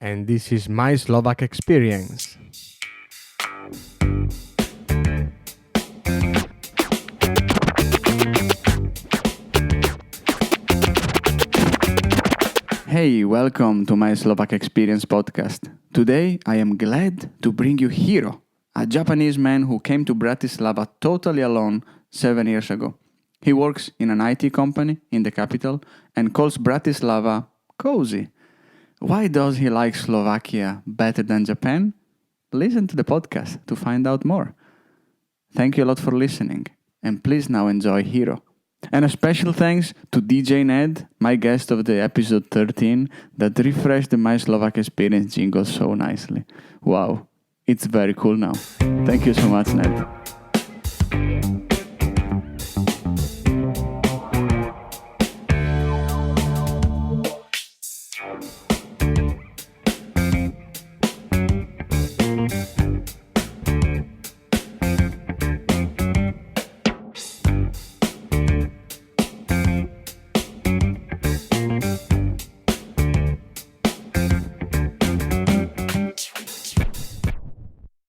and this is My Slovak Experience. Hey, welcome to my Slovak Experience podcast. Today, I am glad to bring you Hiro, a Japanese man who came to Bratislava totally alone 7 years ago. He works in an IT company in the capital and calls Bratislava cozy. Why does he like Slovakia better than Japan? Listen to the podcast to find out more. Thank you a lot for listening, and please now enjoy Hiro. And a special thanks to DJ Ned, my guest of the episode 13, that refreshed the My Slovak Experience jingle so nicely. Wow, it's very cool now. Thank you so much, Ned.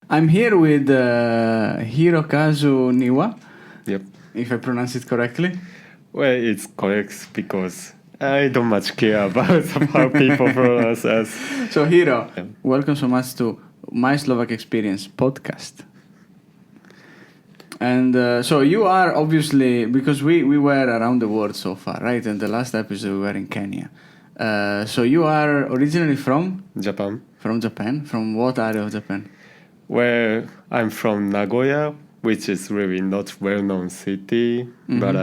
I'm here with Hirokazu Niwa, Yep. if I pronounce it correctly. Well, it's correct because I don't much care about how people pronounce us. So Hiro, Yeah. welcome so much to My Slovak Experience podcast. And so you are obviously, because we were around the world so far, right? And the last episode we were in Kenya. So you are originally from? Japan. From Japan? From what area of Japan? Well, I'm from Nagoya, which is really not well-known city, but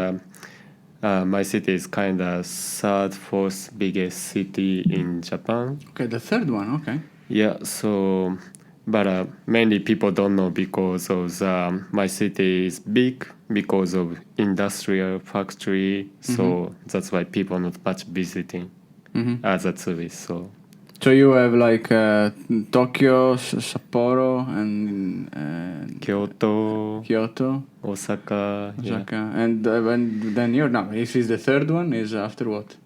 my city is kind of third, fourth biggest city in Japan. Okay, the third one, okay. Yeah, so, but mainly people don't know because of my city is big because of industrial factory, so that's why people not much visiting as a tourist. So you have like Tokyo, Sapporo, and Kyoto, Osaka, yeah. and then you're now. This is the third one. Is after what?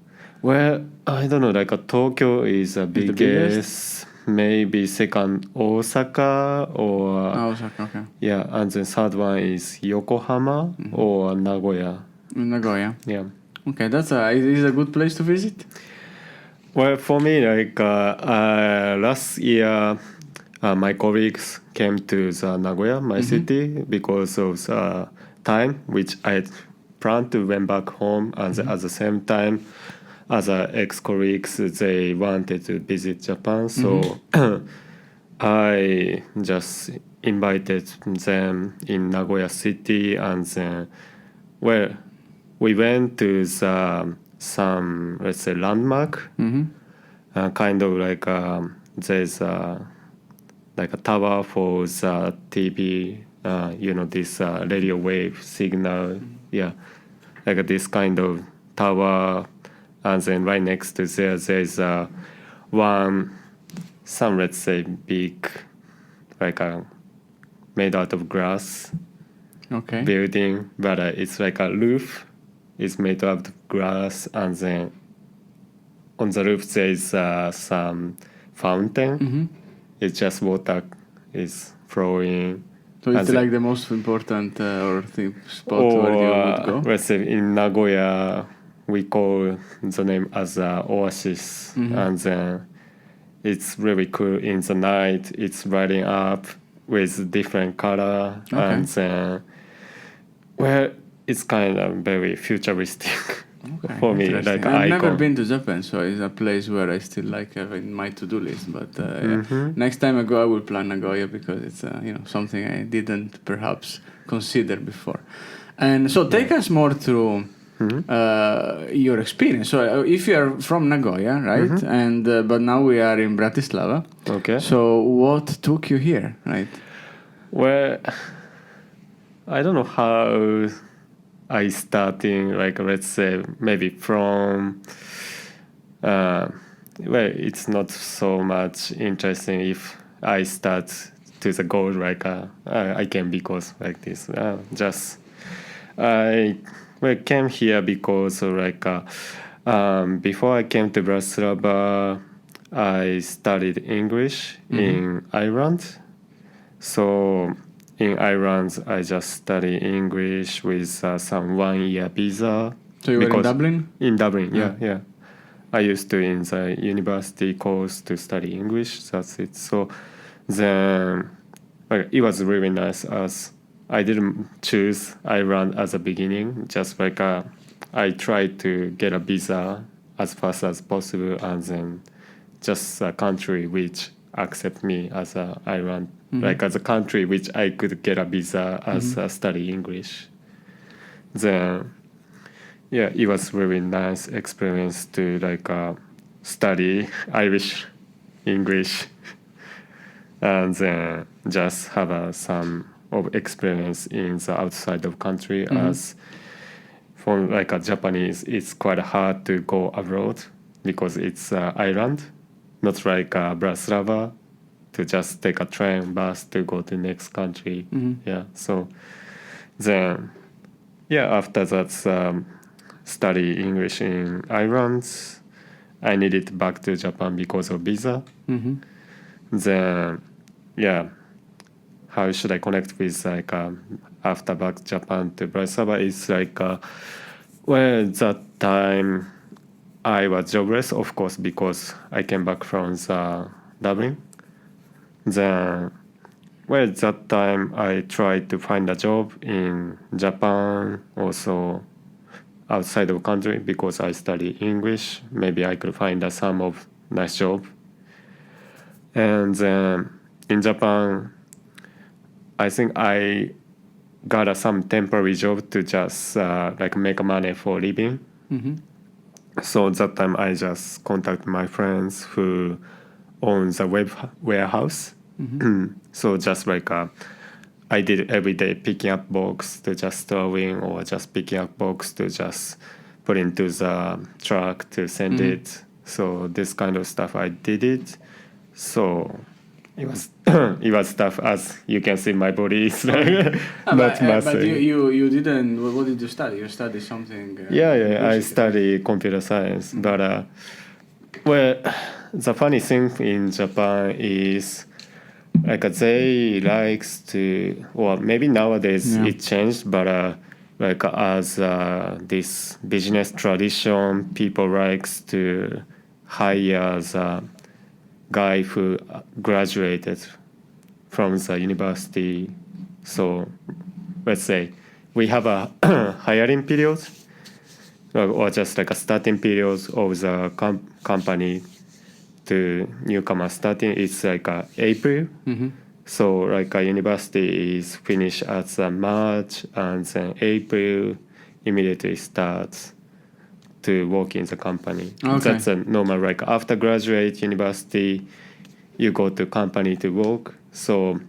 Well, I don't know. Like Tokyo is the the biggest, biggest? maybe second Osaka or Osaka, okay. yeah, and then third one is Yokohama or Nagoya. Nagoya. Yeah. Okay, that's is a good place to visit. Well, for me, like last year, my colleagues came to the Nagoya, my city, because of the time which I had planned to went back home, and at the same time, other ex-colleagues, they wanted to visit Japan, so I just invited them in Nagoya city, and then, well, we went to some, let's say, landmark, kind of like there's like a tower for the TV, this radio wave signal, yeah, like this kind of tower, and then right next to there's some, let's say, big, like made out of glass Okay. building, but it's like a roof. It's made out of glass, and then on the roof there's some fountain. It's just water is flowing. So it's And like the most important spot where you would go. let's say in Nagoya, we call the name as Oasis, and then it's really cool in the night. It's lighting up with different color, and then, well, it's kind of very futuristic for me. Like I've never icon. been to Japan, so it's a place where I still like have in my to-do list. But yeah. Next time I go, I will plan Nagoya because it's something I didn't perhaps consider before. And so take us more through your experience. So if you are from Nagoya, right, and but now we are in Bratislava. Okay. So what took you here, right? Well, I don't know how I starting, like, let's say maybe from well, it's not so much interesting if I start to the goal like I can because like this. Just I came here because like before I came to Bratislava, I studied English in Ireland. So in Ireland, I just study English with some 1 year visa. So you were in because- Dublin? In Dublin, yeah. I used to in the university course to study English. That's it. So then it was really nice as I didn't choose Ireland as a beginning. Just I tried to get a visa as fast as possible, and then just a country which accept me as a Ireland, as a country which I could get a visa as study English. Then it was really nice experience to study Irish English and then just have some of experience in the outside of country. As for a Japanese, it's quite hard to go abroad because it's island, not like Bratislava to just take a train, bus to go to next country. So then after that study English in Ireland, I needed back to Japan because of visa. Then how should I connect with after back Japan to Bratislava? It's that time I was jobless, of course, because I came back from Dublin. Then that time I tried to find a job in Japan, also outside of country, because I study English. Maybe I could find some of nice job. And then in Japan, I think I got some temporary job to just make money for living. So that time I just contact my friends who owns a web warehouse. So just I did every day picking up box to just throwing, or just picking up box to just put into the truck to send it. So this kind of stuff I did it. So it was it was tough, as you can see my body is not massive. But you didn't. What did you study? You studied something. I study computer science. But the funny thing in Japan is they likes to, or maybe nowadays it changed, but as this business tradition, people likes to hire the guy who graduated from the university. So let's say we have a hiring period, or just a starting period of the company to newcomer starting. It's April. So a university is finished at March, and then April immediately starts to work in the company. Okay. That's a normal, after graduate university, you go to company to work. So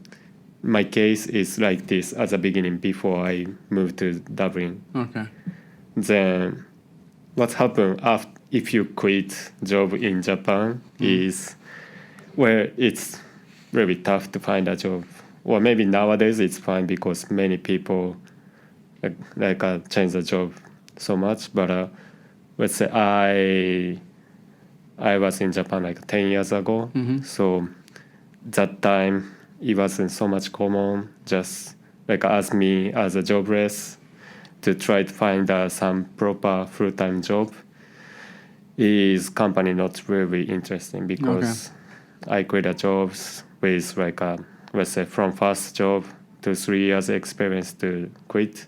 my case is like this at the beginning before I moved to Dublin. Okay. Then what happened if you quit job in Japan is it's really tough to find a job. Or maybe nowadays it's fine because many people change the job so much. But let's say I was in Japan 10 years ago. So that time it wasn't so much common, just as me as a jobless to try to find some proper full-time job. Is company not really interesting because I quit a jobs with let's say from first job to 3 years experience to quit.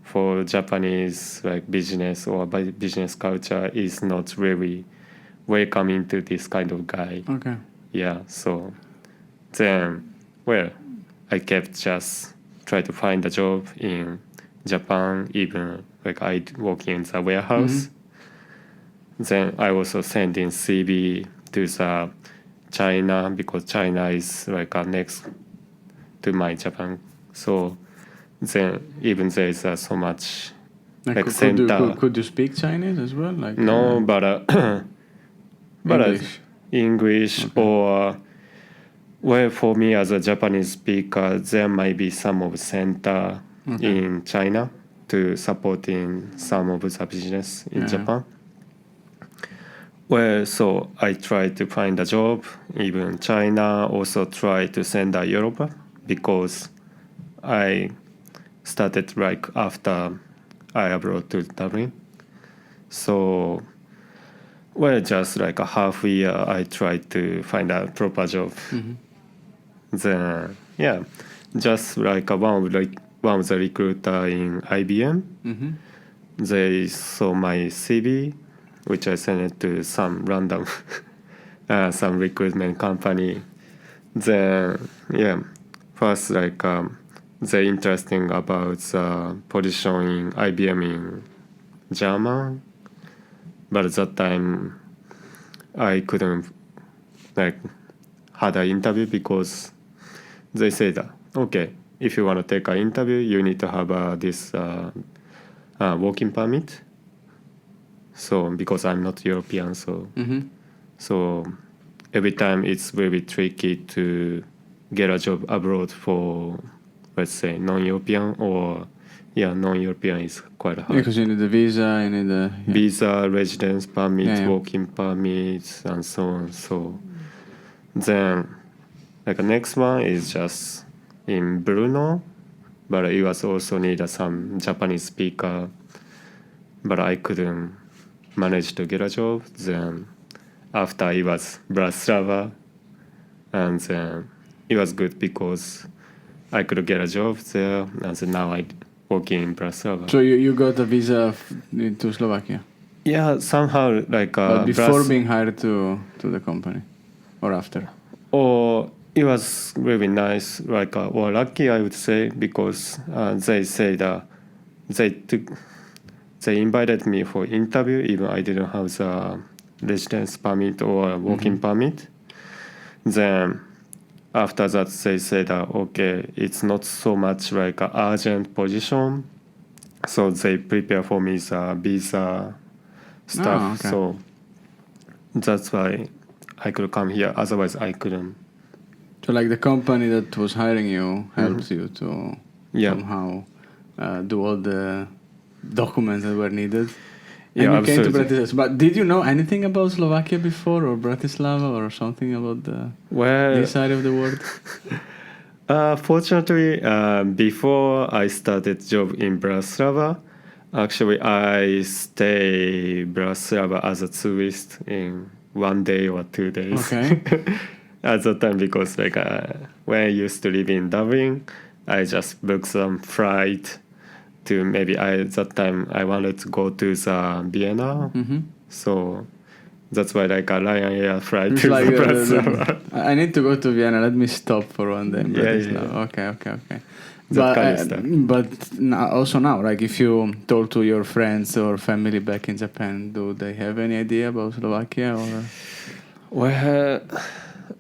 For Japanese business or business culture is not really welcoming to this kind of guy. Okay. So then I kept just try to find a job in Japan, even I working in the warehouse. Then I also send in CV to the China, because China is next to my Japan. So then even there is so much center. Could you speak Chinese as well? No, but English or for me as a Japanese speaker, there might be some of center in China to support in some of the business in Japan. Well, so I tried to find a job, even China, also tried to send a Europe because I started like after I abroad to Dublin. So, well, just like a half year, I tried to find a proper job. Then, yeah, just like one of the recruiter in IBM, they saw my CV, which I sent it to some random, some recruitment company. Then, yeah, first like they interesting about the position in IBM in German, but at that time I couldn't like had an interview because they said that okay, if you want to take an interview, you need to have this working permit. So because I'm not European, so every time it's very tricky to get a job abroad for, let's say, non-European or non-European is quite hard. Because you need a visa, you need a Visa, residence permit, Yeah, yeah. working permits, and so on. So then, like the next one is just in Brno, but it was also need some Japanese speaker, but I couldn't manage to get a job. Then after it was Bratislava, and then it was good because I could get a job there, and then now I working in Bratislava. So you got a visa to Slovakia, Yeah, somehow like but before being hired to the company, or after? or it was really nice, like or lucky I would say, because they say that they invited me for interview even I didn't have the residence permit or working permit. Then after that they said that okay, it's not so much like an urgent position, so they prepare for me the visa stuff. okay. So that's why I could come here, otherwise I couldn't. So like the company that was hiring you helped you to somehow do all the documents that were needed. And Yeah, you came to absolutely. Bratislava. But did you know anything about Slovakia before, or Bratislava, or something about this side of the world? Fortunately, before I started job in Bratislava, actually I stay Bratislava as a tourist in 1 day or 2 days. Okay. At that time, because like when I used to live in Dublin, I just booked some flight to maybe at that time I wanted to go to the Vienna, so that's why like a Ryanair flight It's to like Bratislava. I need to go to Vienna. Let me stop for 1 day in Yeah, Bratislava. yeah. Okay. That kind of stuff. But also now, like if you told to your friends or family back in Japan, do they have any idea about Slovakia or? Well,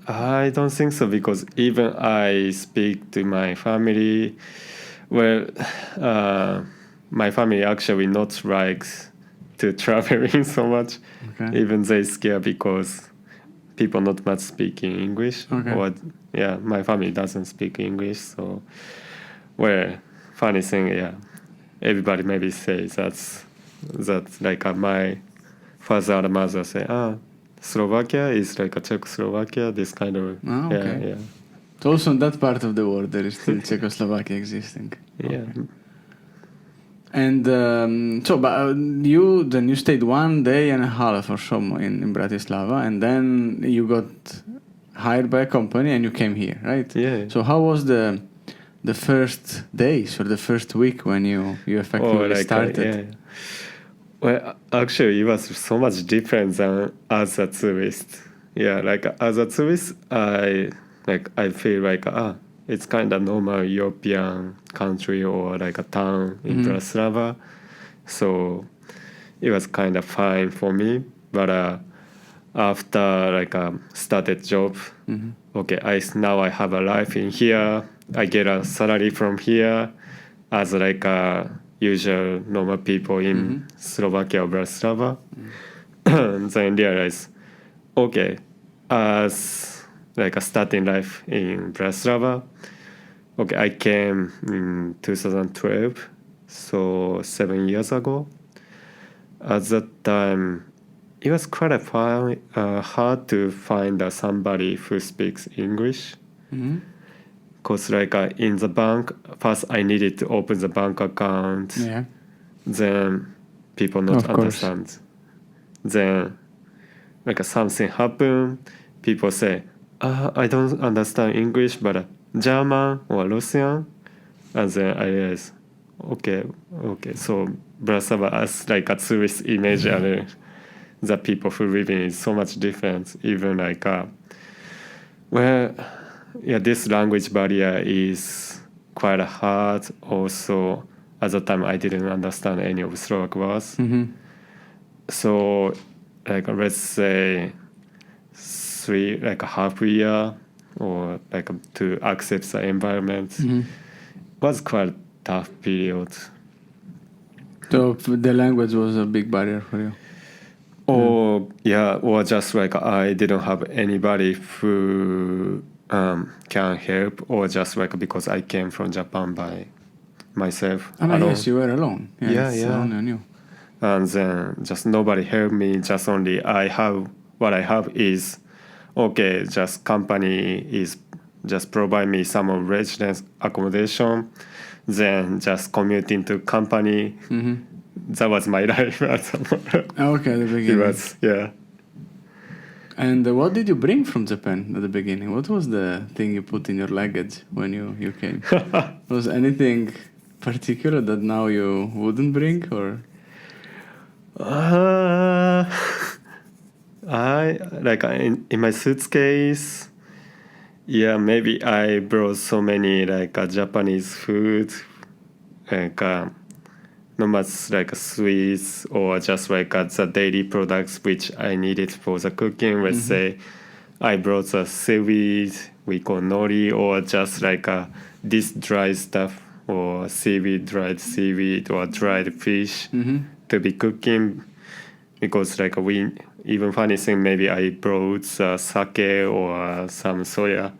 I don't think so, because even I speak to my family. Well, my family actually not likes to traveling so much. Okay. Even they scare because people not much speaking English. Okay. Or my family doesn't speak English. So, well, funny thing, everybody maybe says that's like my father and mother say, Slovakia is like a Czechoslovakia, this kind of. Okay. Yeah. So also in that part of the world, there is still Czechoslovakia existing. Yeah. Okay. And but you stayed 1 day and a half or so in Bratislava, and then you got hired by a company and you came here, right? Yeah. So how was the first days or the first week when you effectively started? Well, actually, it was so much different than as a tourist. Yeah, like as a tourist, I feel like it's kind of normal European country or like a town in Bratislava, so it was kind of fine for me. But after like started job, okay, now I have a life in here. I get a salary from here, as like usual normal people in Slovakia or Bratislava. Then realize, okay, as like a starting life in Bratislava, okay, I came in 2012, so 7 years ago. At that time, it was quite hard to find somebody who speaks English. Mm-hmm. Because like in the bank, first I needed to open the bank account. Yeah. Then people not Of course. understand. Then like something happen. People say, I don't understand English, but German or Russian. And then I realized, okay. So Bratislava has like a tourist image and the people who live in is so much different. Even like, this language barrier is quite hard. Also, at the time I didn't understand any of Slovak words. Mm-hmm. So, like let's say a half year or like to accept the environment was quite tough period. So the language was a big barrier for you. Or just like I didn't have anybody who can help, or just like because I came from Japan by myself. Alone. Yes, you were alone. Yeah. Only on you. And then just nobody helped me. Just only what I have is, okay, just company is just provide me some of residence accommodation, then just commuting to company. Mm-hmm. That was my life. Okay, the beginning. It was, yeah. And what did you bring from Japan at the beginning? What was the thing you put in your luggage when you came? Was anything particular that now you wouldn't bring, or? I like in my suitcase. Yeah, maybe I brought so many like Japanese food, like not much like sweets or just like the daily products which I needed for the cooking. Let's say I brought the seaweed we call nori, or just like this dry stuff or dried seaweed or dried fish to be cooking, because like even funny thing, maybe I brought sake or some soya,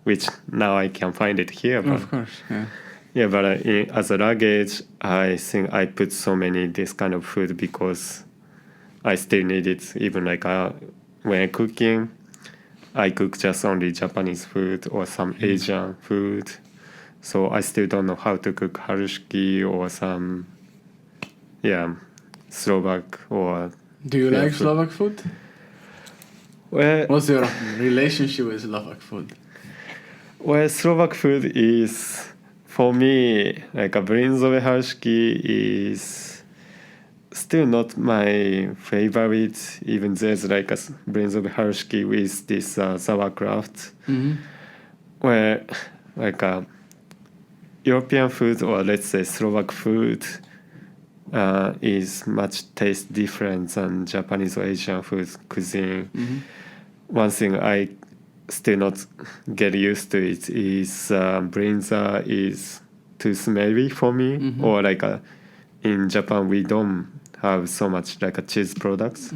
which now I can find it here. But Of course, yeah. yeah, but as a luggage, I think I put so many this kind of food because I still need it. Even like when cooking, I cook just only Japanese food or some Asian food. So I still don't know how to cook harushki or some, Slovak or... Do you like food. Slovak food? Well, What's your relationship with Slovak food? Well, Slovak food is, for me, like a brinzové harushki is still not my favorite. Even there's like a brinzové harushki with this sauerkraut, where like European food, or let's say Slovak food, is much taste different than Japanese or Asian food cuisine. One thing I still not get used to it is brinza is too smelly for me, or like in Japan we don't have so much like a cheese products,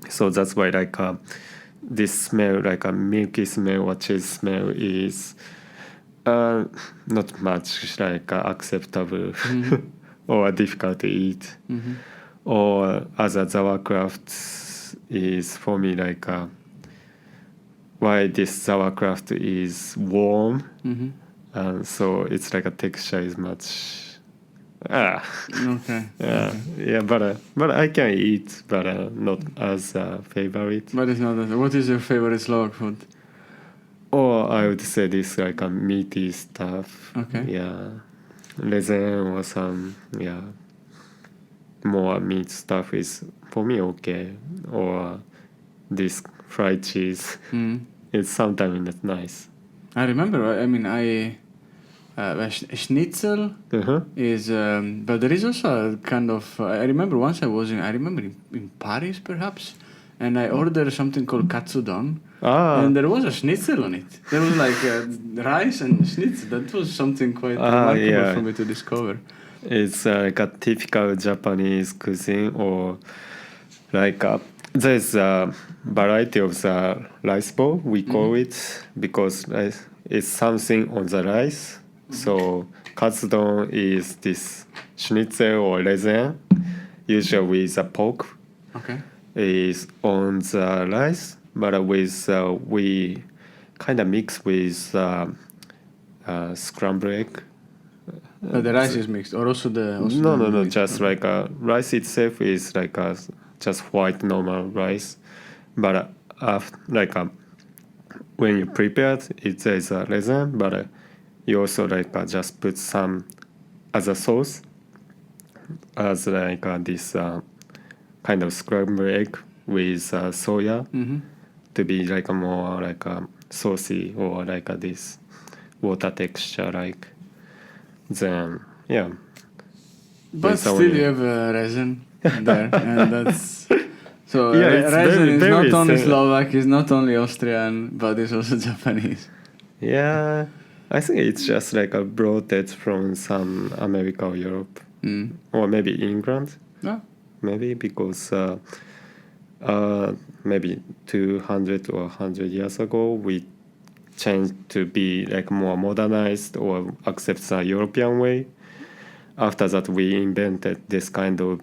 so that's why like this smell, like a milky smell or cheese smell, is not much like acceptable or difficult to eat. Or other sauerkraut is for me like why this sauerkraut is warm, and so it's like a texture is much Okay. but I can eat, but not as favorite. But it's not that. What is your favorite Slovak food? Or I would say this like a meaty stuff. Okay. Yeah, lezen or some more meat stuff is for me okay. Or this fried cheese. It's sometimes not nice. I remember. I mean, schnitzel is, but there is also a kind of. I remember once I was in Paris perhaps, and I ordered something called katsudon, and there was a schnitzel on it. There was like rice and schnitzel. That was something quite remarkable for me to discover. It's like a typical Japanese cuisine, or like there's a variety of the rice bowl, we call it, because it's something on the rice. So katsudon is this schnitzel or lezen, usually with a pork. Okay. is on the rice, but with we kind of mix with scrambled egg. The rice is mixed, or also the No. meat? Just Okay. like rice itself is like just white normal rice, but when you prepare it, there's a resin, but you also just put some other sauce as this kind of scrambled egg with soya to be like a more saucy or this water texture then yeah. But With still, onion. you have resin there, and that's so. Yeah, it's resin very, is very not only similar. Slovak, it's not only Austrian, but it's also Japanese. Yeah, I think it's just like a brought it from some America or Europe or maybe England. No? Maybe because maybe 200 or 100 years ago we changed to be like more modernized or accept the European way. After that, we invented this kind of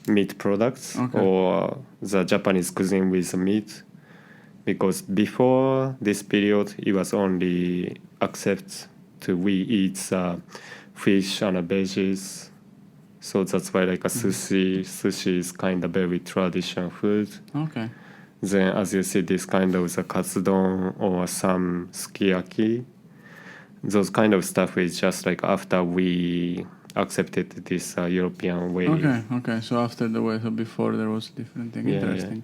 meat products or the Japanese cuisine with meat. Because before this period, it was only accept to we eat fish and veggies. So that's why like a sushi is kind of very traditional food. Okay. Then as you see, this kind of the katsudon or some sukiyaki, those kind of stuff is just like after we accepted this European way. Okay. So after the way, so before there was a different thing. Yeah, Interesting.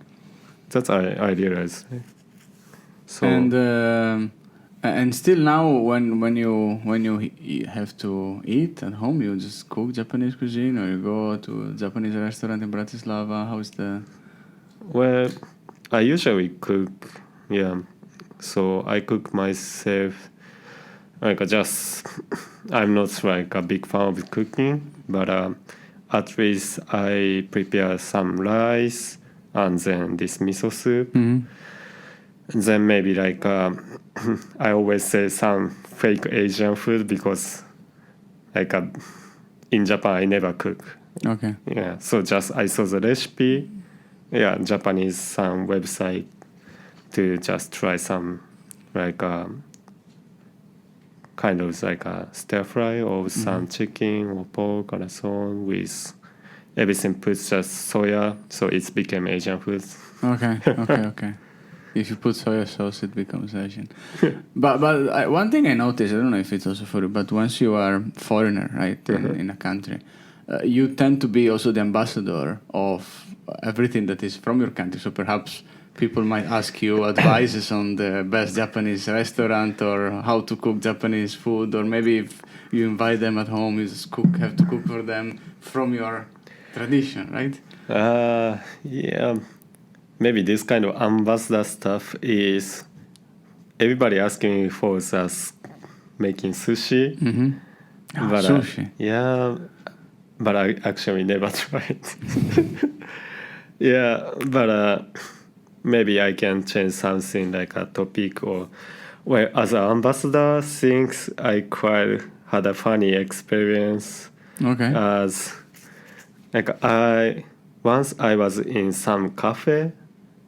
That's I realized. So And still now, when you have to eat at home, you just cook Japanese cuisine, or you go to a Japanese restaurant in Bratislava. How's the? well, I usually cook. Yeah, so I cook myself. Just I'm not like a big fan of cooking, but at least I prepare some rice and then this miso soup. Then maybe I always say some fake Asian food because in Japan I never cook. Okay. Yeah, so just I saw the recipe. Yeah, Japanese some website to just try some kind of like a stir fry of some chicken or pork and so on with everything put just soya, so it became Asian food. Okay. If you put soya sauce, it becomes Asian. but one thing I noticed, I don't know if it's also for you, but once you are foreigner, right, in a country, you tend to be also the ambassador of everything that is from your country. So perhaps people might ask you advices on the best Japanese restaurant or how to cook Japanese food, or maybe if you invite them at home, you just have to cook for them from your tradition, right? Yeah, maybe this kind of ambassador stuff is everybody asking me for us making sushi. But Sushi. yeah, but I actually never tried. Yeah, but maybe I can change something like a topic or well, as an ambassador, things I quite had a funny experience. Okay. As once I was in some cafe,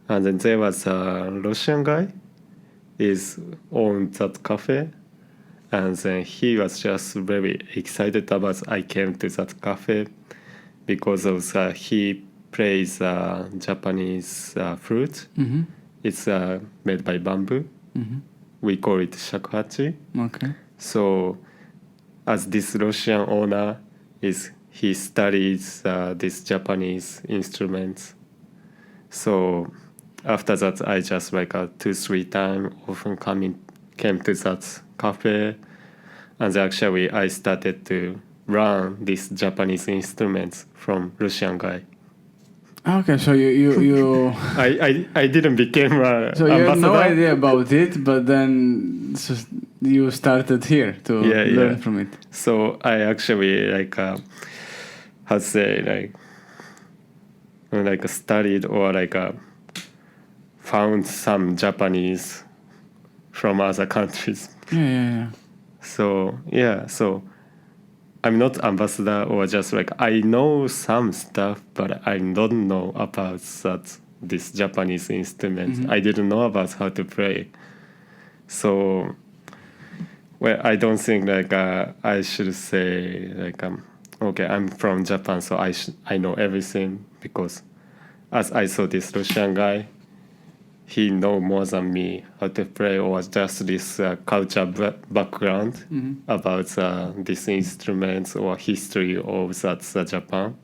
and then there was a Russian guy is owned that cafe, and then he was just very excited about I came to that cafe because of he plays Japanese fruit. It's made by bamboo. We call it shakuhachi. Okay. So as this Russian owner he studies these Japanese instruments. So after that, I just 2-3 times often came to that cafe, and actually I started to learn these Japanese instruments from Russian guy. Okay, so you I didn't become an so you ambassador. had no idea about it, but then you started here to learn from it. So I actually how to say studied or found some Japanese from other countries. Yeah. So I'm not ambassador or just I know some stuff, but I don't know about that this Japanese instrument. I didn't know about how to play. So, well, I don't think like I should say like okay, I'm from Japan, so I know everything, because as I saw this Russian guy, he know more than me how to play, or just this culture background about these instruments or history of that Japan.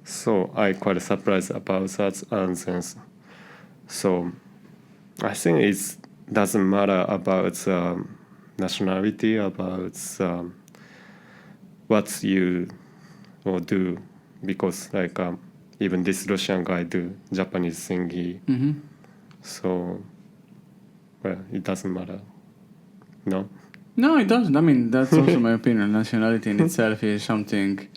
So I quite surprised about that, and then so I think it doesn't matter about nationality, about what you will do, because like even this Russian guy do Japanese thingy. So, well, it doesn't matter. No? No, it doesn't. I mean, that's also my opinion. Nationality in itself is something.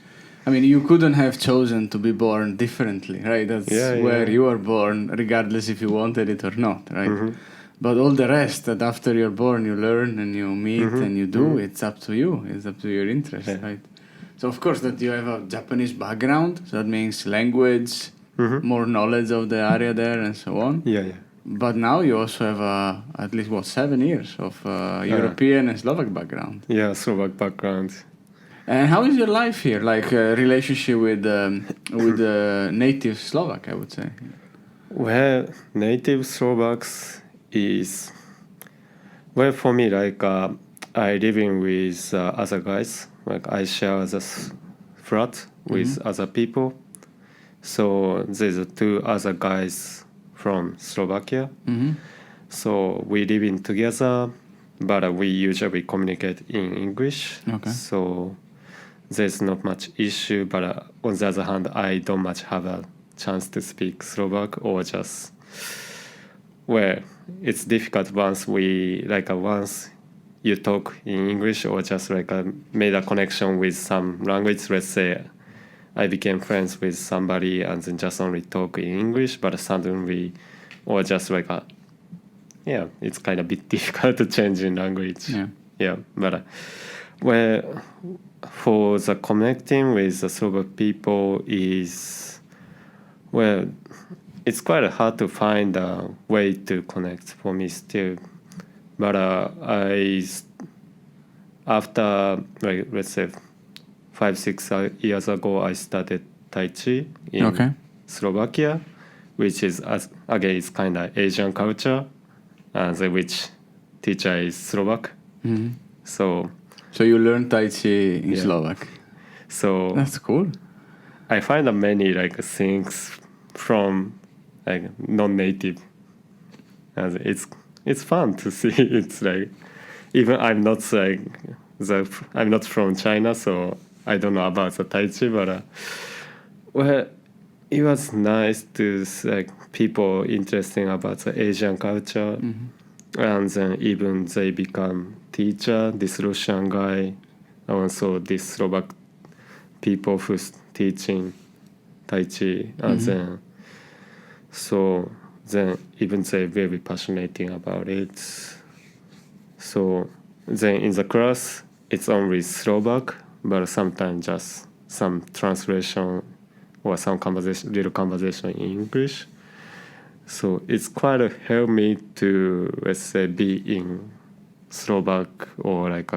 I mean, you couldn't have chosen to be born differently, right? That's where you are born, regardless if you wanted it or not, right? But all the rest, that after you're born, you learn and you meet and you do, it's up to you. It's up to your interest, right? So, of course, that you have a Japanese background, so that means language, more knowledge of the area there, and so on. But now you also have at least 7 years of European and Slovak background. Yeah, Slovak background. And how is your life here? Like relationship with native Slovak, I would say. Well, native Slovaks is, well, for me, like I living with other guys. Like I share this flat with other people. So there's 2 other guys from Slovakia. So we live in together, but we usually communicate in English. So there's not much issue, but on the other hand, I don't much have a chance to speak Slovak, or just, well, it's difficult once you talk in English, or just like made a connection with some language. Let's say I became friends with somebody and then just only talk in English, but suddenly, or just like it's kind of a bit difficult to change in language. But well, for the connecting with the Slovak people is, well, it's quite hard to find a way to connect for me still. But after, like, let's say 5-6 years ago, I started Tai Chi in Slovakia, which is, again, it's kind of Asian culture, and which teacher is Slovak. So you learned Tai Chi in Slovak. So that's cool. I find many like things from like non-native, and it's fun to see. It's like, even I'm not I'm not from China, so I don't know about the Tai Chi, but well, it was nice to like people interesting about the Asian culture, and then even they become teacher. This Russian guy, also this Slovak people who's teaching Tai Chi, and then so then even they very passionate about it. So then in the class it's only Slovak, but sometimes just some translation or some little conversation in English. So it's quite helped me to, let's say, be in Slovak, or like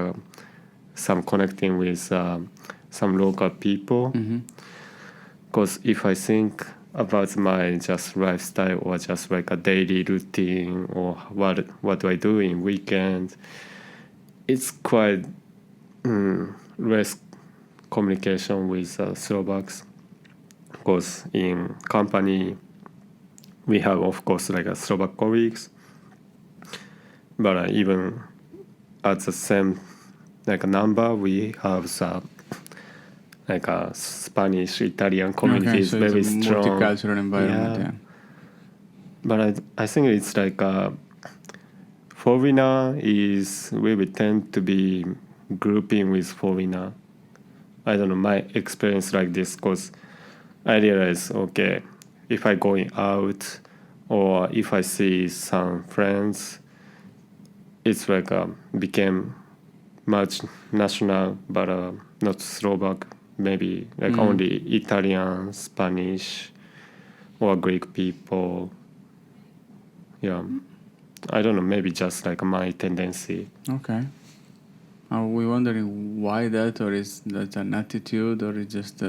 some connecting with some local people. Because if I think about my just lifestyle, or just like a daily routine, or what do I do in weekend, it's quite less communication with Slovaks. Because in company we have, of course, like a Slovak colleagues, but even at the same like number, we have like a Spanish Italian community is very strong. Multicultural environment. But I think it's like foreigner is we tend to be grouping with foreigner. I don't know, my experience like this, because I realize, okay, if I going out or if I see some friends, it's like became much national, but not Slovak. Maybe like only Italian, Spanish, or Greek people. Yeah, I don't know. Maybe just like my tendency. Okay. Are we wondering why that, or is that an attitude, or is just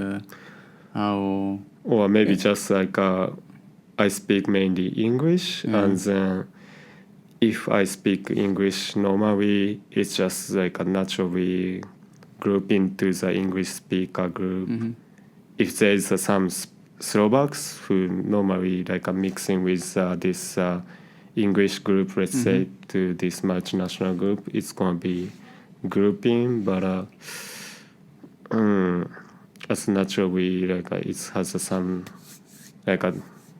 how? Or maybe Yeah. just like I speak mainly English, and then if I speak English normally, it's just like a naturally group into the English speaker group. If there's some Slovaks who normally like are mixing with this English group, let's say, to this multinational group, it's gonna be grouping, but as naturally like it has some like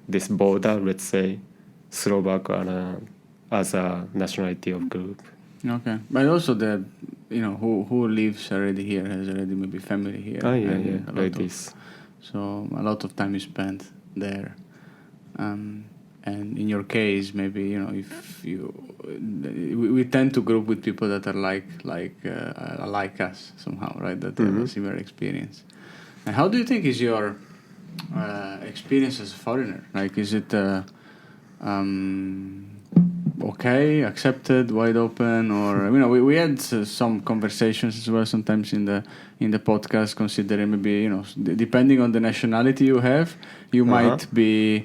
this border, let's say, Slovak as a nationality of group. Okay, but also the who lives already here has already maybe family here. Yeah, and a lot like of- this. So a lot of time is spent there. And in your case, maybe if we tend to group with people that are like us somehow, right? That have a similar experience. And how do you think is your experience as a foreigner? Like, is it okay, accepted, wide open, or we had some conversations as well sometimes in the podcast, considering maybe depending on the nationality you have, you might be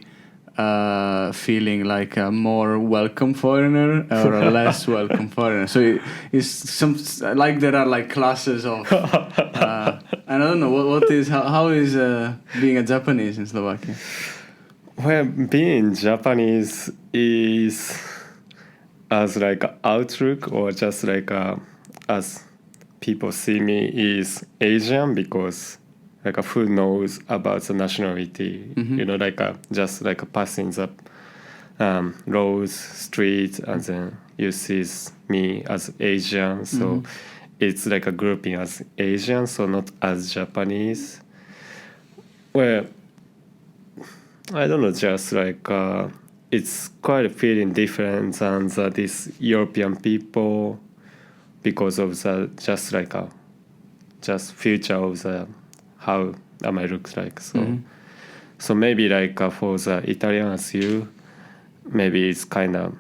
feeling like a more welcome foreigner or a less welcome foreigner. So it's some like there are like classes of and I don't know what is how is being a Japanese in Slovakia. Well, being Japanese is as like a outlook or just like as people see me is Asian because like who knows about the nationality, like just like passing the roads, streets, and then you see me as Asian, so it's like a grouping as Asian, so not as Japanese. Well, I don't know, just like it's quite feeling different than these European people because of the just like just future of the how am I looks like. So maybe like for the Italian as you, maybe it's kind of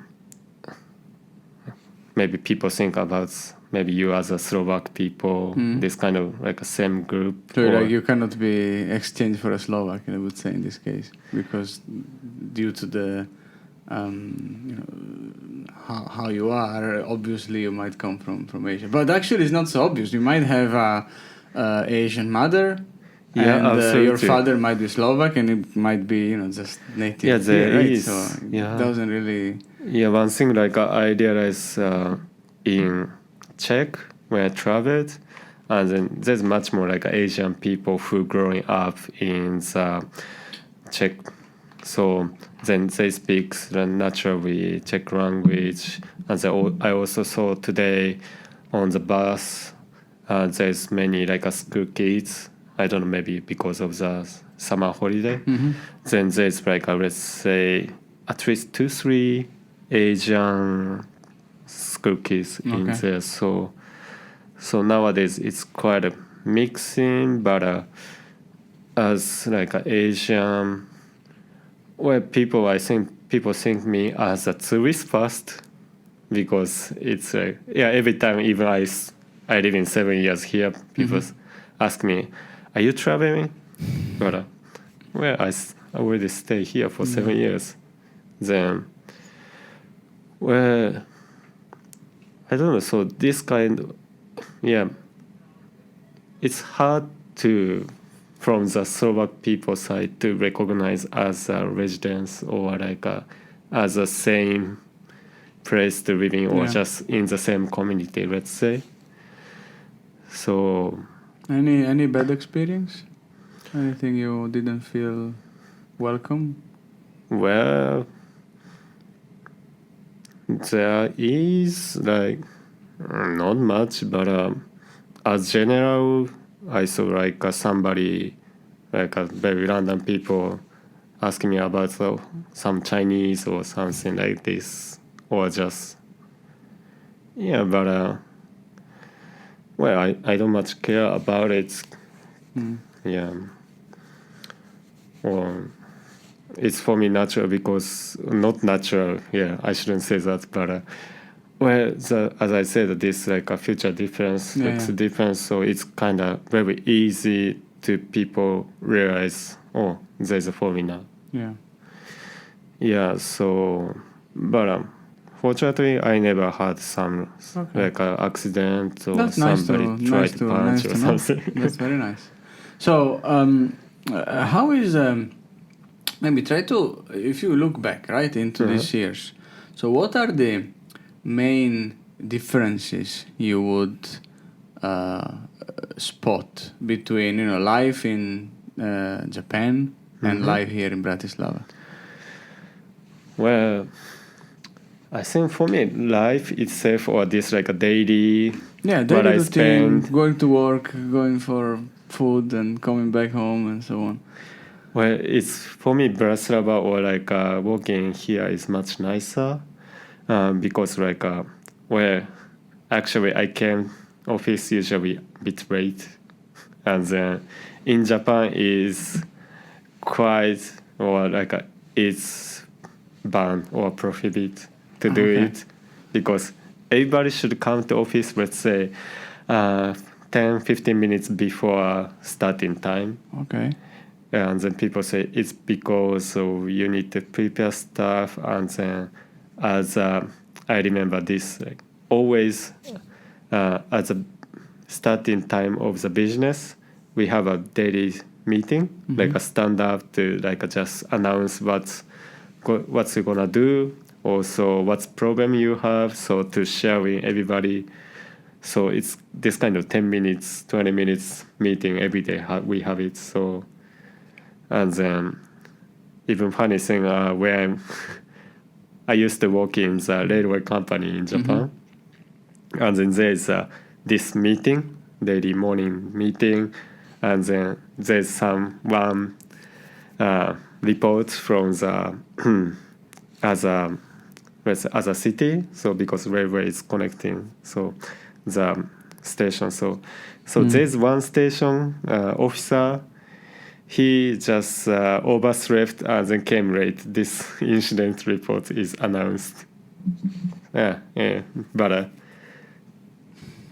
maybe people think about maybe you as a Slovak people, this kind of like a same group. So like you cannot be exchanged for a Slovak, I would say in this case, because due to the how you are, obviously you might come from Asia. But actually, it's not so obvious. You might have a Asian mother. Yeah, and absolutely. Your father might be Slovak, and it might be just native. Yeah, there here, right? is. So Yeah. it doesn't really. Yeah, one thing like I realized in Czech when I traveled, and then there's much more like Asian people who growing up in the Czech, so then they speak the naturally Czech language, and I also saw today on the bus there's many like school kids. I don't know, maybe because of the summer holiday. Then there's like let's say at least 2-3 Asian school kids in there. So nowadays it's quite a mixing, but as like an Asian, well, I think people think me as a tourist first because it's every time even I live in 7 years here, people ask me, are you traveling? But well, I already stay here for 7 years. Then, well, I don't know. So this kind, it's hard to, from the Slovak people side, to recognize as a residence or like as a same place to living or just in the same community, let's say. So. Any bad experience? Anything you didn't feel welcome? Well, there is like not much, but as general, I saw like somebody, like a very random people, asking me about some Chinese or something like this, or just but well, I don't much care about it. Yeah. Or it's for me natural because not natural. Yeah, I shouldn't say that, but as I said, this like a future difference, it's a difference. So it's kind of very easy to people realize, oh, there's a formula. Yeah. Yeah. So, but fortunately, I never had some like accident or That's somebody tried to punch or something. That's very nice. So, how is maybe try to, if you look back right into these years, so what are the main differences you would spot between life in Japan and life here in Bratislava? Well, I think for me, life itself or this like a daily, daily routine, going to work, going for food and coming back home and so on. Well, it's for me, Bratislava or like working here is much nicer because like actually I came office usually a bit late, and then in Japan is quite or like it's banned or prohibit to do it because everybody should come to office, let's say 10-15 minutes before starting time. Okay. And then people say it's because you need to prepare stuff. And then as I remember this, like always at the starting time of the business, we have a daily meeting, like a stand up to like just announce what's you're gonna do, also what's problem you have, so to share with everybody. So it's this kind of 10 minutes, 20 minutes meeting every day. We have it. So, and then even funny thing, where I used to work in the railway company in Japan, and then there's this meeting, daily morning meeting, and then there's one report from the as a city. So because railway is connecting, so the station. So there's one station officer. He just overslept and then came late. This incident report is announced. But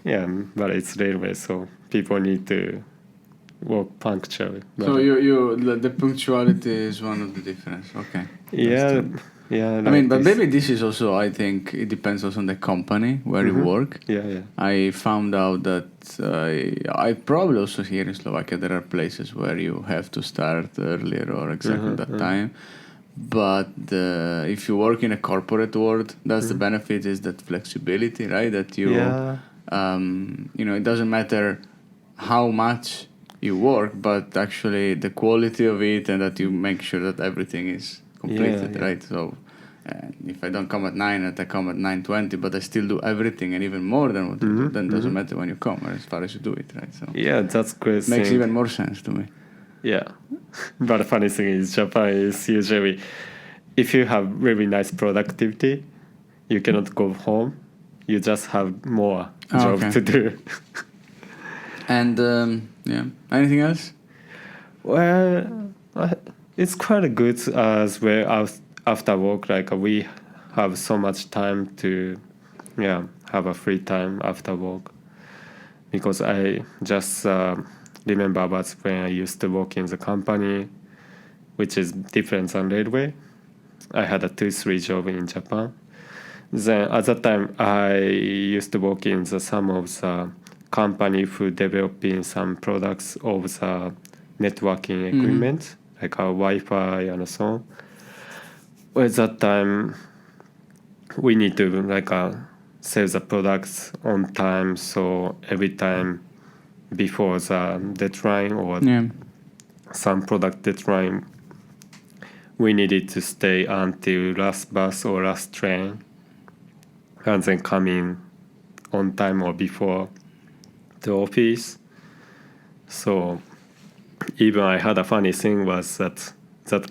it's railway, so people need to work punctually. So the punctuality is one of the difference. Okay. Yeah. I mean, but maybe this is also, I think, it depends also on the company where you work. Yeah. I found out that I probably also here in Slovakia there are places where you have to start earlier or exactly that time. But if you work in a corporate world, that's the benefit is that flexibility, right? That you, it doesn't matter how much you work, but actually the quality of it, and that you make sure that everything is completed, right? So if I don't come at 9, I come at 9:20, but I still do everything and even more than what you do, then it doesn't matter when you come, or as far as you do it, right? So that's great. Makes even more sense to me. Yeah. But the funny thing is, Japan is usually, if you have really nice productivity, you cannot go home. You just have more job to do. And anything else? Well, it's quite good as well. After work, like we have so much time to, have a free time after work. Because I just remember about when I used to work in the company, which is different than railway. I had a 2-3 job in Japan. Then at that time, I used to work in some of the company who developing some products of the networking equipment, like Wi-Fi and so on. At that time, we need to sell the products on time. So every time before the deadline or some product deadline, we needed to stay until last bus or last train, and then come in on time or before the office. So even I had a funny thing was that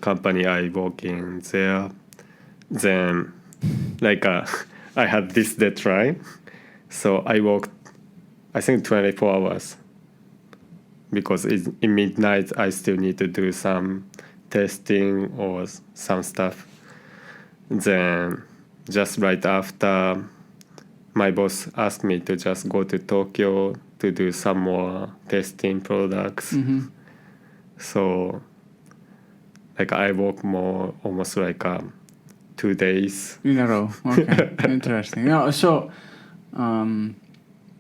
company I work in there, then I had this deadline, so I worked I think 24 hours because in midnight I still need to do some testing or some stuff. Then just right after, my boss asked me to just go to Tokyo to do some more testing products. So like I work more almost like 2 days in a row. Okay, interesting. Yeah, so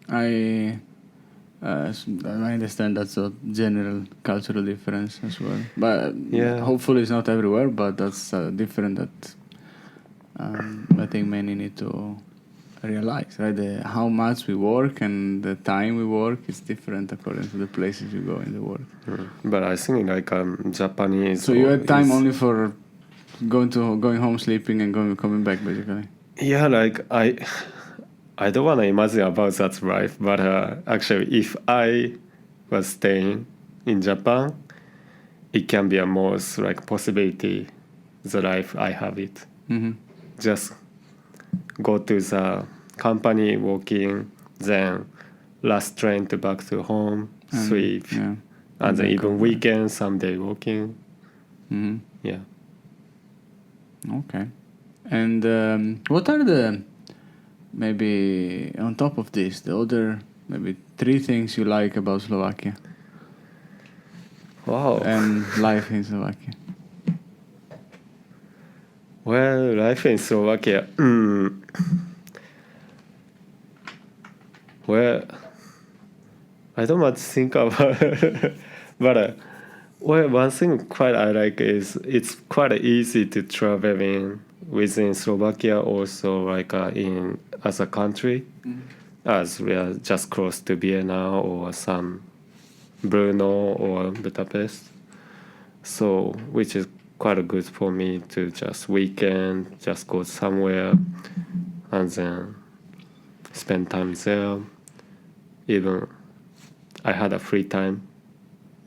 I understand that's a general cultural difference as well. But Yeah. hopefully it's not everywhere. But that's different. That I think many need to realize, right? How much we work and the time we work is different according to the places you go in the world. But I think like Japanese. So you had time only for going home, sleeping, and coming back, basically. Yeah, like I don't want to imagine about that life, but actually, if I was staying in Japan, it can be a most like possibility, the life I have it. Just go to the company, working, then last train to back to home, sleep, Yeah. and then even weekend, someday working. Yeah. Okay. And what are maybe on top of this, the other maybe 3 things you like about Slovakia Wow. and life in Slovakia? Well, life in Slovakia. Well, I don't much think about it. But well, one thing quite I like is it's quite easy to traveling within Slovakia, also like in as a country, as we are just close to Vienna or some Brno or Budapest. So which is quite good for me to just weekend, just go somewhere and then spend time there. Even I had a free time.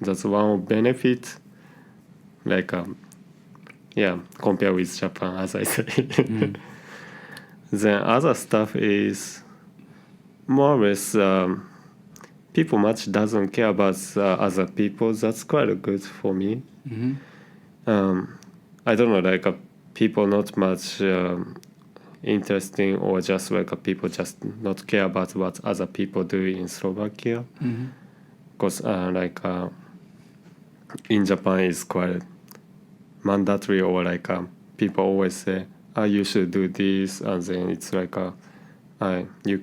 That's one benefit. Like compare with Japan, as I say. Then other stuff is more or less people much doesn't care about other people. That's quite good for me. I don't know, like people not much interesting, or just like people just not care about what other people do in Slovakia. Because in Japan is quite mandatory, or like people always say, you should do this, and then it's like you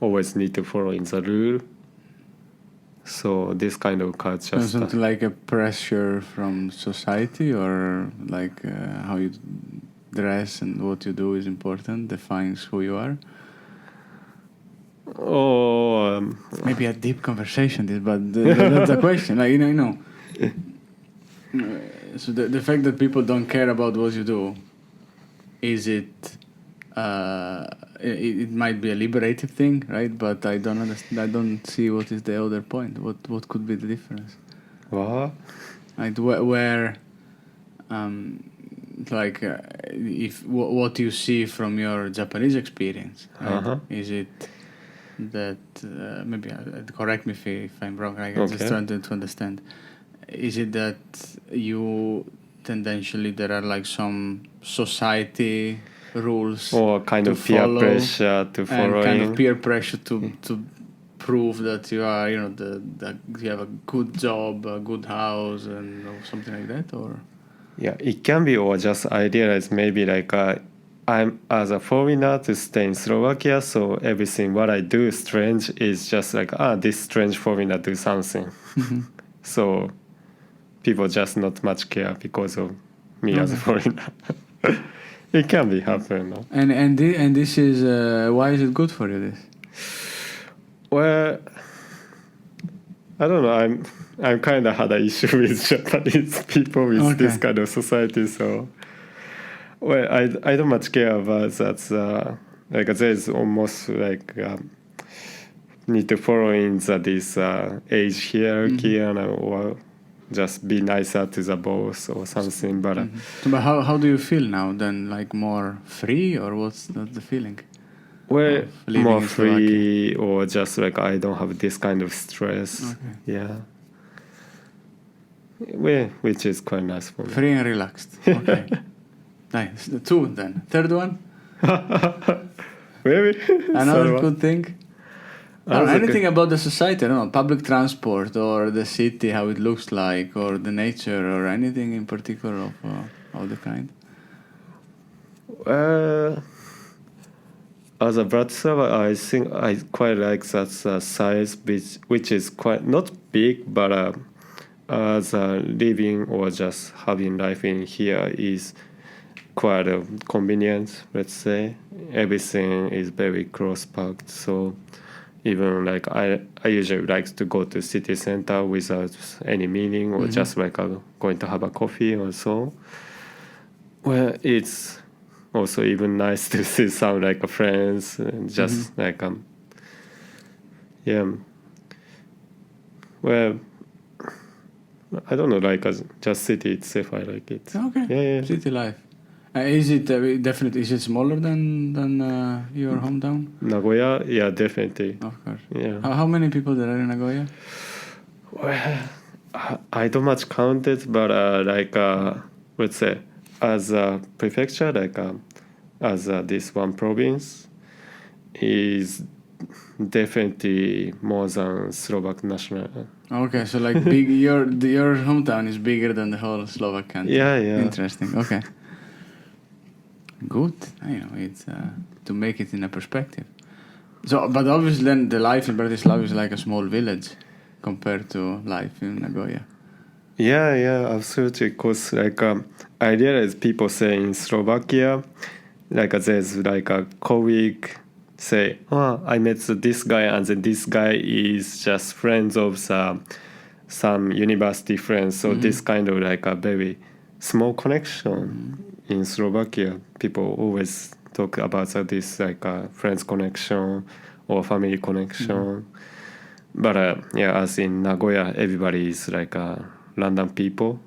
always need to follow in the rule. So this kind of culture Isn't stuff. like a pressure from society, or like how you dress and what you do is important, defines who you are? Oh, Maybe a deep conversation, this, but that's the question. Like, you know. So the fact that people don't care about what you do, is it? It might be a liberative thing, right? But I don't understand. I don't see what is the other point. What could be the difference? what? Like where like if what you see from your Japanese experience, right? Is it that maybe correct me if I'm wrong. I'm just trying to understand. Is it that you tendentially there are like some society rules Or kind to of peer follow, pressure to follow, and kind of peer pressure to prove that you are, that you have a good job, a good house, and or something like that, or Yeah, it can be, or just idealize maybe like I'm as a foreigner to stay in Slovakia, so everything what I do strange is just like this strange foreigner do something. So people just not much care because of me as a foreigner. It can be happen. No? and this is why is it good for you? This Well, I don't know. I'm kind of had an issue with Japanese people with this kind of society. So, well, I don't much care about that. Like there's almost like need to follow in this age hierarchy or just be nicer to the boss or something. But but how do you feel now then? Like more free, or what's the feeling? Well, more free, or just like I don't have this kind of stress. Okay. Yeah. which is quite nice for me. Free and relaxed. Okay. Nice. The 2 then. Third one? Maybe Another good thing? Anything okay. about the society, I don't know, public transport or the city, how it looks like, or the nature, or anything in particular of the kind? As a Bratislava, I think I quite like that size, which is quite not big, but as living or just having life in here is quite convenient. Let's say everything is very close packed, so even like I usually like to go to city center without any meaning or just like going to have a coffee or so. Well, it's also even nice to see some like friends and just like yeah. Well, I don't know, like just city itself. I like it. Okay. Yeah. City life. Is it definitely? Is it smaller than your hometown? Nagoya, yeah, definitely. Of course. Yeah. How many people there are in Nagoya? Well, I don't much count it, but like let's say as a prefecture, like as this one province is definitely more than Slovak national. Okay, so like big, your hometown is bigger than the whole Slovak country. Yeah. Interesting. Okay. Good. It's to make it in a perspective. So, but obviously, then the life in Bratislava is like a small village compared to life in Nagoya. Yeah, absolutely. Because like I realize people say in Slovakia, like there's like a colleague say, "Oh, I met this guy, and then this guy is just friends of some university friends." So this kind of like a very small connection in Slovakia. People always talk about this like friends connection or family connection. But as in Nagoya, everybody is like random people.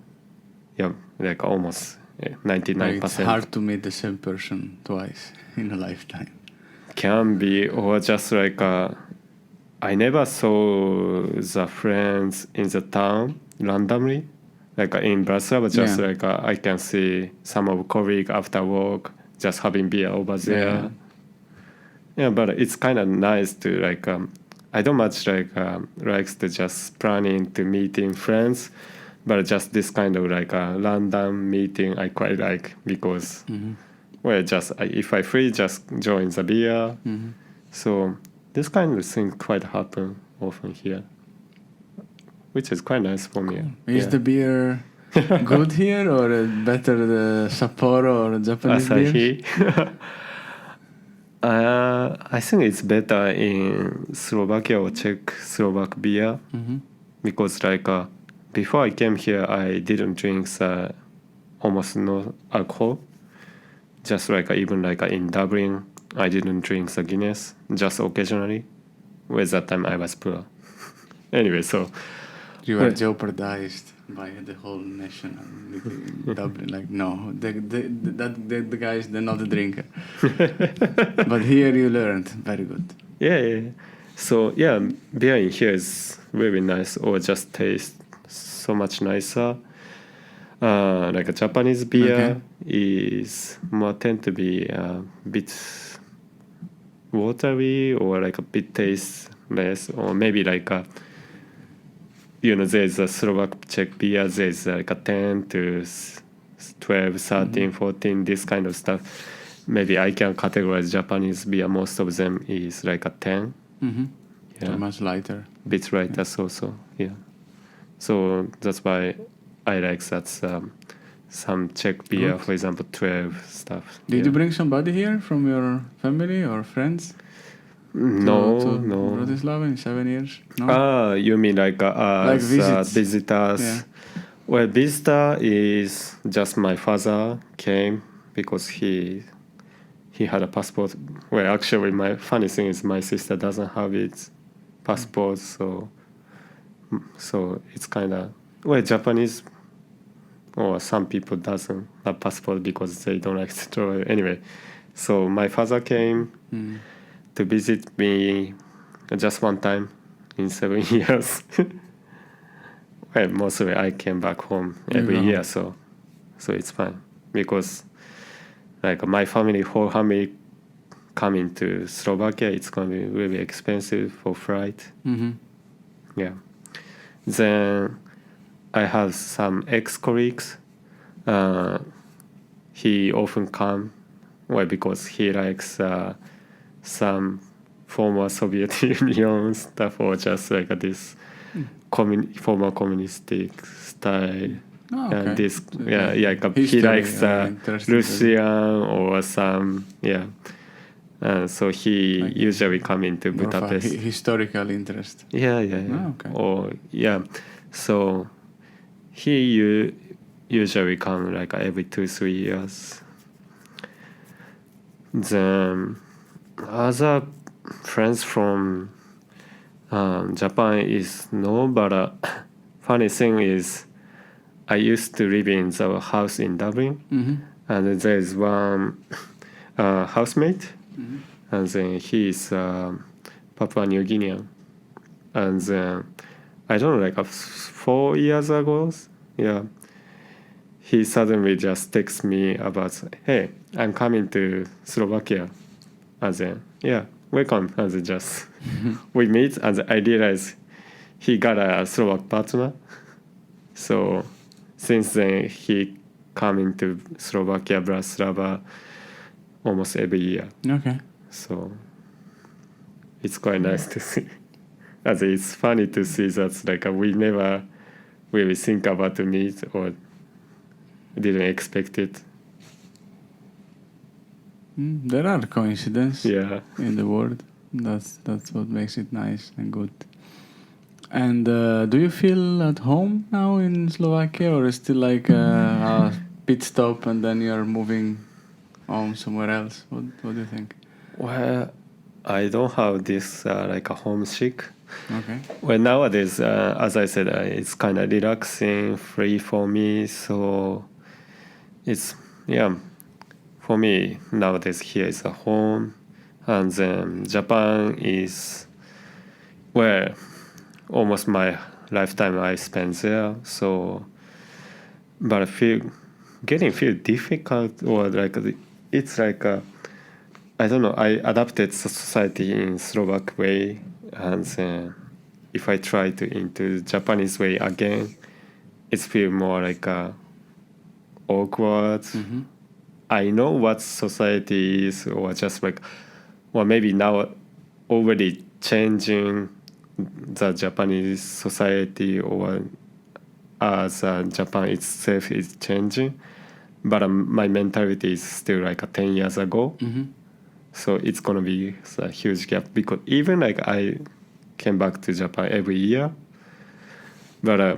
Yeah, like almost 99%. It's hard to meet the same person twice in a lifetime. Can be, or just like I never saw the friends in the town randomly. Like in Bratislava, just like I can see some of colleagues after work just having beer over there. Yeah, but it's kind of nice to like. I don't much like likes to just planning to meeting friends, but just this kind of like a random meeting I quite like because well, just if I free, just join the beer. So this kind of thing quite happen often here, which is quite nice for me. Is the beer good here or better the Sapporo or Japanese beers? Asahi. I think it's better in Slovakia or Czech Slovak beer because like before I came here, I didn't drink almost no alcohol. Just like even like in Dublin, I didn't drink the Guinness, just occasionally. Whereas that time I was poor. Anyway, so you were jeopardized by the whole nation. Dublin, like no, the guys, they're not a drinker. But here you learned very good. Yeah. So yeah, beer in here is very nice, or just tastes so much nicer. Like a Japanese beer is more tend to be a bit watery or like a bit tasteless, or maybe like a there's a Slovak Czech beer, there's like a 10 to 12, 13, 14, this kind of stuff. Maybe I can categorize Japanese beer, most of them is like a 10. Yeah. So much lighter. Bit lighter, yeah. So that's why I like that some Czech beer, for example, 12 stuff. Did you bring somebody here from your family or friends? No. Bratislava in 7 years? No? You mean like visitors? Yeah. Well, visitor is just my father came because he had a passport. Well, actually, my funny thing is my sister doesn't have its passport, so it's kind of Japanese. Or some people doesn't have passport because they don't like to travel. Anyway, so my father came to visit me just one time in 7 years. well, mostly I came back home every go year, home. so it's fine because like my whole family coming to Slovakia, it's gonna be really expensive for flight. Mm-hmm. Yeah. Then I have some ex-colleagues. He often come, well, because he likes some former Soviet Union stuff or just like this former communistic style. Oh, And okay. this, So yeah, the yeah, he history, likes interesting. Russian or some, yeah. So he Like usually come into More of a Budapest. historical interest. Yeah, yeah, yeah. Oh, okay. Or yeah, so he usually come like every 2-3 years. Then other friends from Japan is no, but funny thing is I used to live in the house in Dublin, Mm-hmm. and there's one housemate, Mm-hmm. and then he is Papua New Guinean, and then I don't know, like 4 years ago, yeah, he suddenly just texts me about, hey, I'm coming to Slovakia, and then yeah, welcome, and then just we meet, and I realize he got a Slovak partner, so since then he coming to Slovakia, Bratislava almost every year. Okay. So it's quite nice to see. As it's funny to see that like we never really think about to meet or didn't expect it. There are coincidences Yeah. in the world. That's what makes it nice and good. And do you feel at home now in Slovakia, or is still like a pit stop and then you're moving home somewhere else? What do you think? Well, I don't have this like a homesick. Okay. Well, nowadays, as I said, it's kind of relaxing, free for me. So it's, yeah, for me nowadays here is a home, and then Japan is where almost my lifetime I spent there. So, but I feel difficult or like it's like I don't know. I adapted the society in Slovak way, and then if I try to into Japanese way again, it's feel more like awkward. Mm-hmm. I know what society is, or just like, or maybe now already changing the Japanese society, or as Japan itself is changing. But my mentality is still like 10 years ago. Mm-hmm. So it's gonna be a huge gap because even like I came back to Japan every year, but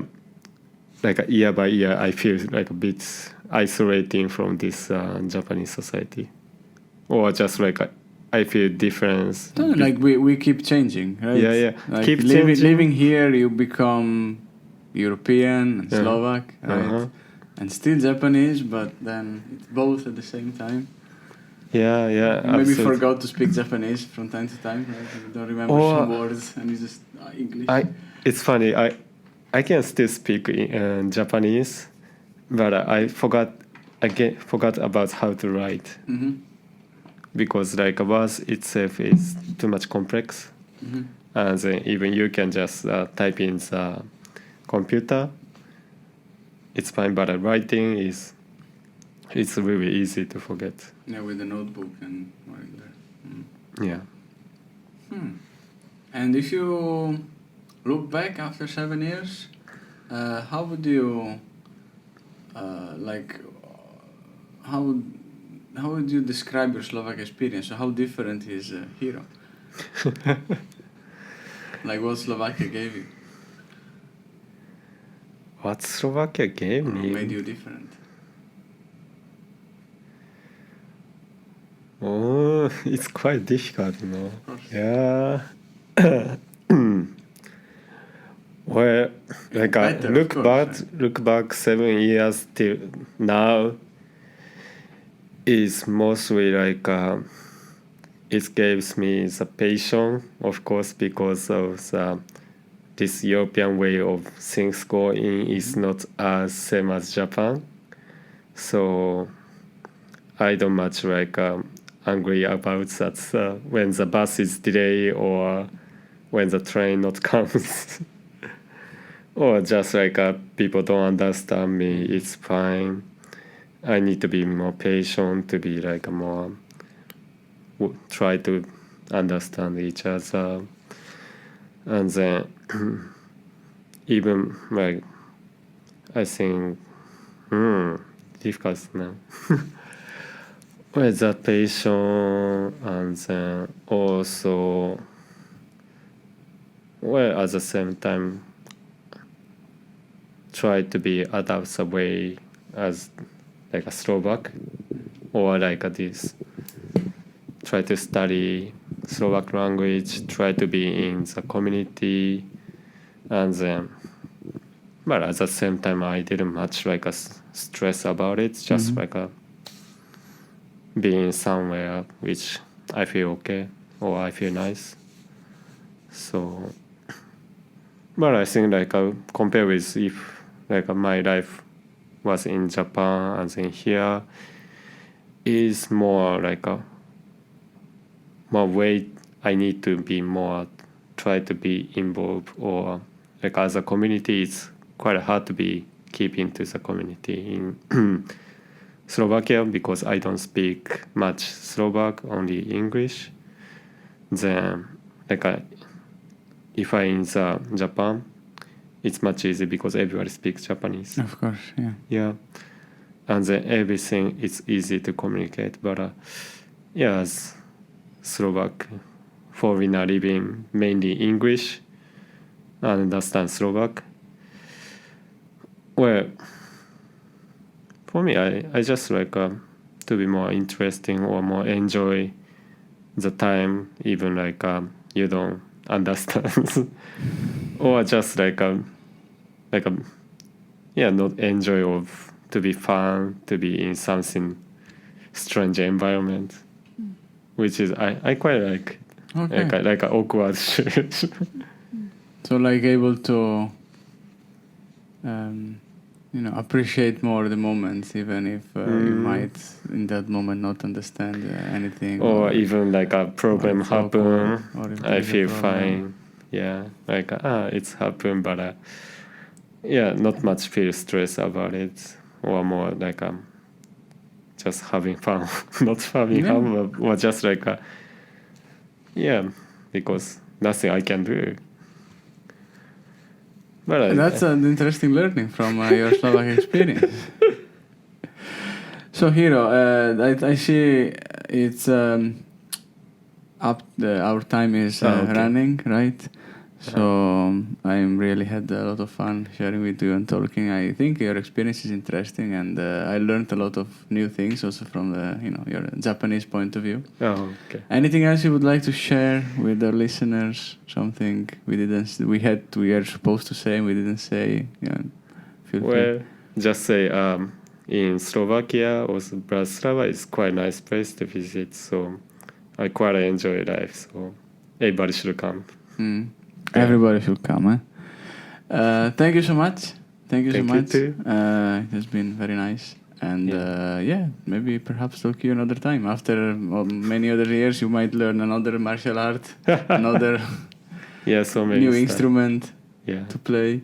like year by year I feel like a bit isolating from this Japanese society, or just like I feel difference. Like we keep changing, right? Yeah, yeah. Like Keep changing. living here, you become European and Slovak, right? Uh-huh. And still Japanese, but then it's both at the same time. Yeah, yeah. You maybe absolutely. forgot to speak Japanese from time to time, right? You don't remember Or some words and you just English. It's funny. I can still speak in Japanese, but I forgot about how to write Mm-hmm. because like a words itself is too much complex, Mm-hmm. and then even you can just type in the computer. It's fine, but writing it's really easy to forget. Yeah, with the notebook and writing there. Yeah. And if you look back after 7 years, how would you how would you describe your Slovak experience? So how different is Hiro? Like what Slovakia gave you? What Slovakia gave Or me? made you different? Oh, it's quite difficult, you know. Yeah. Well, like Better, of course, look back 7 years till now is mostly like it gives me the passion, of course, because of the this European way of things going is not as same as Japan. So I don't much angry about that when the bus is delayed or when the train not comes. Or just people don't understand me, it's fine. I need to be more patient, to be more try to understand each other. And then even I think difficult now. With that patient, and then also at the same time try to be adapt the way as a Slovak or this. Try to study Slovak language, try to be in the community, and then, but at the same time, I didn't much stress about it. Just being somewhere which I feel okay or I feel nice. So, but I think compare with if my life was in Japan and then here is more more way I need to be more try to be involved, or as a community it's quite hard to be keep into the community in Slovakia because I don't speak much Slovak, only English. Then if I in the Japan, it's much easier because everybody speaks Japanese. Of course, yeah. Yeah, and then everything it's easy to communicate. But as Slovak foreigner living mainly English and understand Slovak. Well, for me, I just to be more interesting or more enjoy the time, even you don't understand, or just not enjoy of to be fun, to be in something strange environment, which is I quite like. Okay. Like an awkward situation. So able to appreciate more the moments, even if you might in that moment not understand anything, or even a problem happen, I feel fine. Yeah, it's happened, but not much feel stress about it, or more just having fun, not having fun, or just because nothing I can do. But that's an interesting learning from your Slovak experience. So Hiro, I see it's up. Our time is okay. running, right? So I really had a lot of fun sharing with you and talking. I think your experience is interesting, and I learned a lot of new things also from the your Japanese point of view. Oh, okay. Anything else you would like to share with our listeners? Something we didn't we are supposed to say and we didn't say. Yeah, feel free. Just say in Slovakia or Bratislava is quite a nice place to visit. So I quite enjoy life. So everybody should come. Everybody should come. Thank you so much. Thank you so much. You too. It has been very nice. And maybe perhaps talk to you another time. After many other years, you might learn another martial art, another so many new stuff. Instrument to play.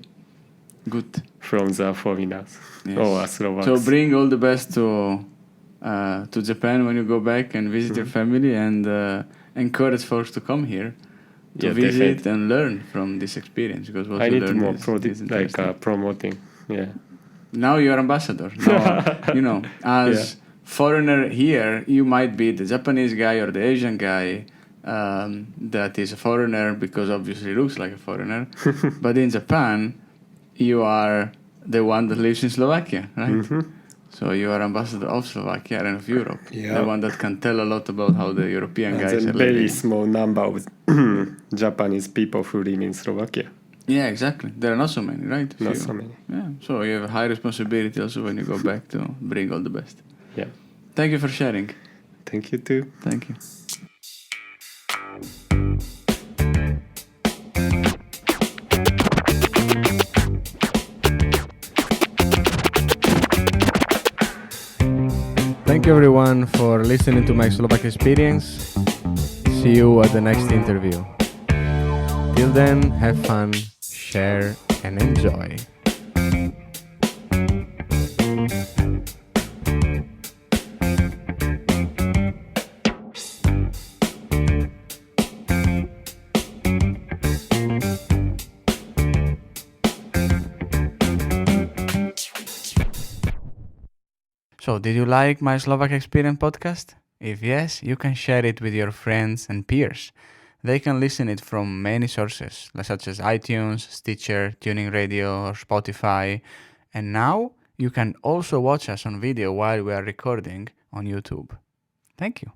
Good. From the foreigners. Yes. Slovaks. So bring all the best to Japan when you go back and visit your family, and encourage folks to come here to visit definitely. And learn from this experience, because what I you need learn more is promoting. Yeah. Now you're ambassador. Now, as foreigner here, you might be the Japanese guy or the Asian guy that is a foreigner because obviously looks like a foreigner. But in Japan, you are the one that lives in Slovakia, right? Mm-hmm. So you are ambassador of Slovakia and of Europe. Yeah. The one that can tell a lot about how the European guys are living. Very small number of Japanese people who live in Slovakia. Yeah, exactly. There are not so many, right? Not so many. Yeah. So you have a high responsibility also when you go back to bring all the best. Yeah. Thank you for sharing. Thank you too. Thank you. Thank you everyone for listening to my Slovak experience. See you at the next interview. Till then, have fun, share and enjoy. So, did you like my Slovak Experience podcast? If yes, you can share it with your friends and peers. They can listen it from many sources, such as iTunes, Stitcher, Tuning Radio, or Spotify. And now you can also watch us on video while we are recording on YouTube. Thank you.